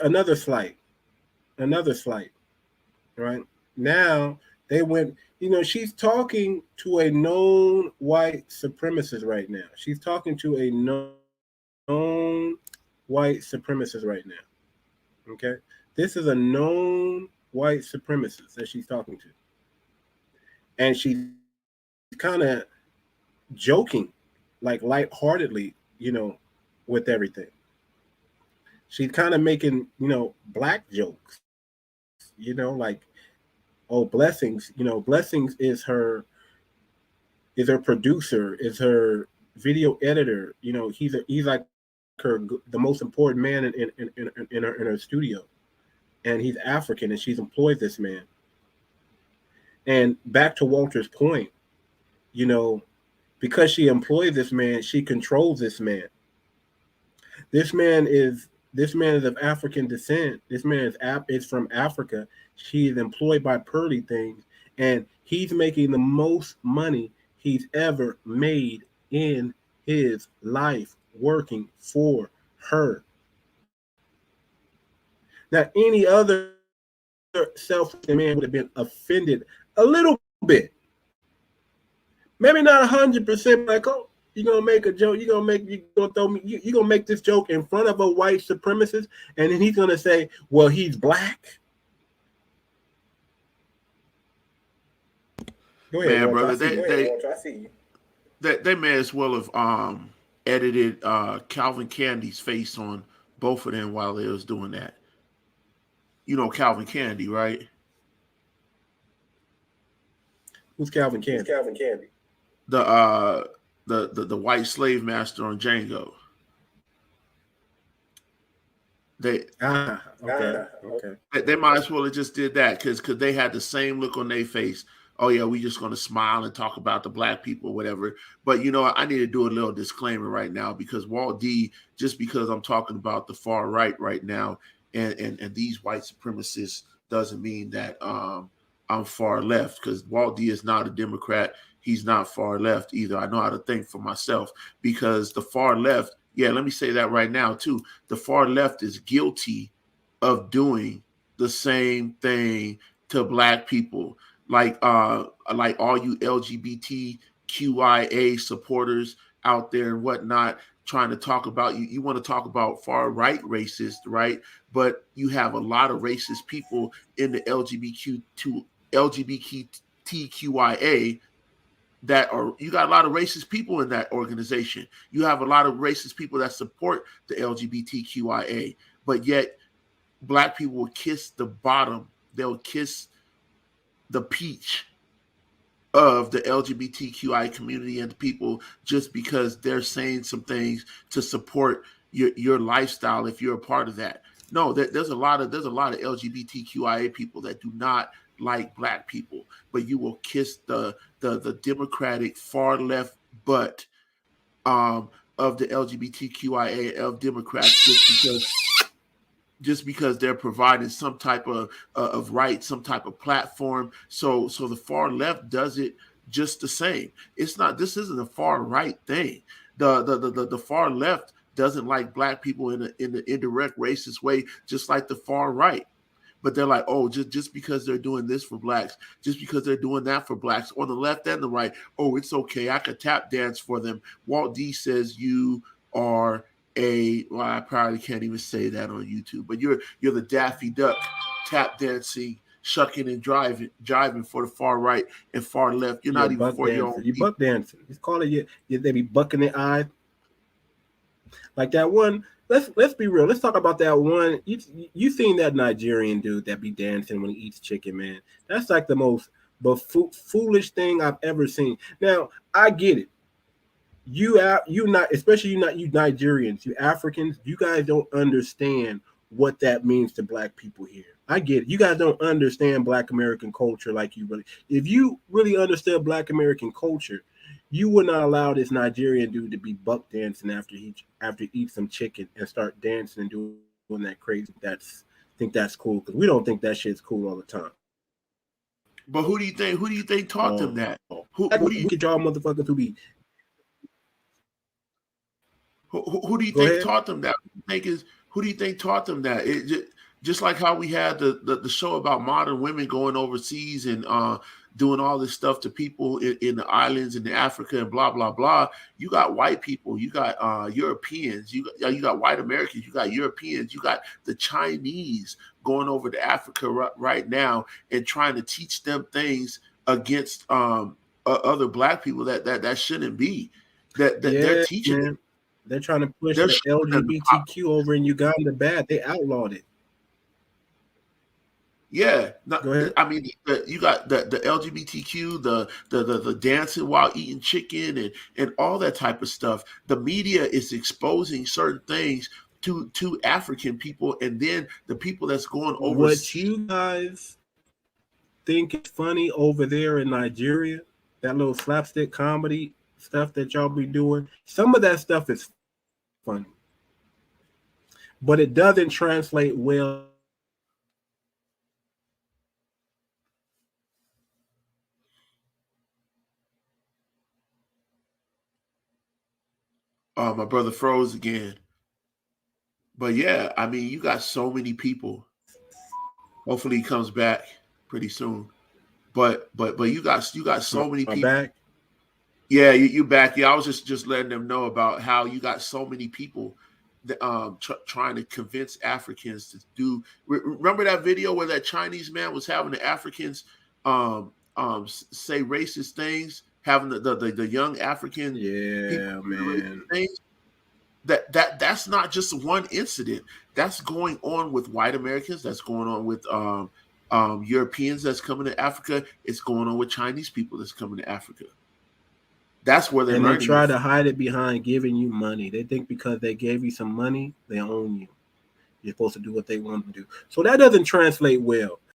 another slight, another slight, right? Now they went, she's talking to a known white supremacist right now. She's talking to a known white supremacist right now. Okay? This is a known white supremacist that she's talking to. And she's kind of joking, like lightheartedly, with everything. She's kind of making, black jokes, like, oh, blessings, blessings is her producer, is her video editor. He's like the most important man in her studio, and he's African, and she's employed this man. And back to Walter's point, you know, because she employs this man, she controls this man. This man is of African descent. This man is from Africa. She is employed by Pearly Things, and he's making the most money he's ever made in his life working for her. Now, any other self-respecting man would have been offended a little bit, maybe not 100%. Like, oh, you're gonna make a joke. You're gonna make this joke in front of a white supremacist, and then he's gonna say, "Well, he's black." Go ahead, man, brother. They may as well have edited Calvin Candy's face on both of them while they was doing that. You know Calvin Candy, right? Who's Calvin Candy? The white slave master on Django. They might as well have just did that because they had the same look on their face. Oh yeah, we just gonna smile and talk about the black people, whatever. But I need to do a little disclaimer right now because Walt D. Just because I'm talking about the far right now and these white supremacists doesn't mean that I'm far left because Walt D. is not a Democrat. He's not far left either. I know how to think for myself because the far left. Yeah, let me say that right now too. The far left is guilty of doing the same thing to black people. Like all you LGBTQIA supporters out there and whatnot trying to talk about you want to talk about far right racist, right? But you have a lot of racist people in the LGBTQIA you got a lot of racist people in that organization. You have a lot of racist people that support the LGBTQIA, but yet black people will kiss the bottom. They'll kiss the peach of the LGBTQI community and the people just because they're saying some things to support your lifestyle if you're a part of that. No, there's a lot of LGBTQIA people that do not like black people, but you will kiss the Democratic far left butt of the LGBTQIA of Democrats just because they're providing some type of right, some type of platform. So the far left does it just the same. This isn't a far right thing. The far left doesn't like black people in an indirect racist way, just like the far right. But they're like, oh, just because they're doing this for blacks, just because they're doing that for blacks, on the left and the right, oh, it's okay. I could tap dance for them. Walt D says you are well, I probably can't even say that on YouTube, but you're the Daffy Duck tap dancing, shucking and driving for the far right and far left. You're not even for your own. You buck dancing. It's called it. They be bucking their eye. Like that one. Let's be real. Let's talk about that one. You seen that Nigerian dude that be dancing when he eats chicken, man? That's like the most foolish thing I've ever seen. Now I get it. You Nigerians, you Africans, you guys don't understand what that means to black people here. I get it. You guys don't understand Black American culture like you really. If you really understood Black American culture, you would not allow this Nigerian dude to be buck dancing after he eats some chicken and start dancing and doing that crazy. Think that's cool because we don't think that shit's cool all the time. But who do you think taught them that? Who do you get y'all motherfuckers who be? Who do you think taught them that? Who do you think taught them that? Just like how we had the show about modern women going overseas and doing all this stuff to people in the islands and in Africa and blah blah blah. You got white people, you got Europeans, you got white Americans, you got Europeans, you got the Chinese going over to Africa right now and trying to teach them things against other black people that shouldn't be. That they're teaching. Man. They're trying to push the LGBTQ over in Uganda bad. They outlawed it. Yeah, Go ahead. I mean, you got the LGBTQ, the dancing while eating chicken and all that type of stuff. The media is exposing certain things to African people, and then the people that's going over. What you guys think is funny over there in Nigeria, that little slapstick comedy stuff that y'all be doing, some of that stuff is funny, but it doesn't translate well. My brother froze again. But yeah, I mean, you got so many people. Hopefully he comes back pretty soon. But you got so many people. Back? Yeah, you back. Yeah, I was just letting them know about how you got so many people that, trying to convince Africans to do. Remember that video where that Chinese man was having the Africans say racist things, having the young African man. Things? That's not just one incident. That's going on with white Americans. That's going on with Europeans that's coming to Africa. It's going on with Chinese people that's coming to Africa. That's where they try to hide it behind giving you money. They think because they gave you some money, they own you. You're supposed to do what they want to do. So that doesn't translate well.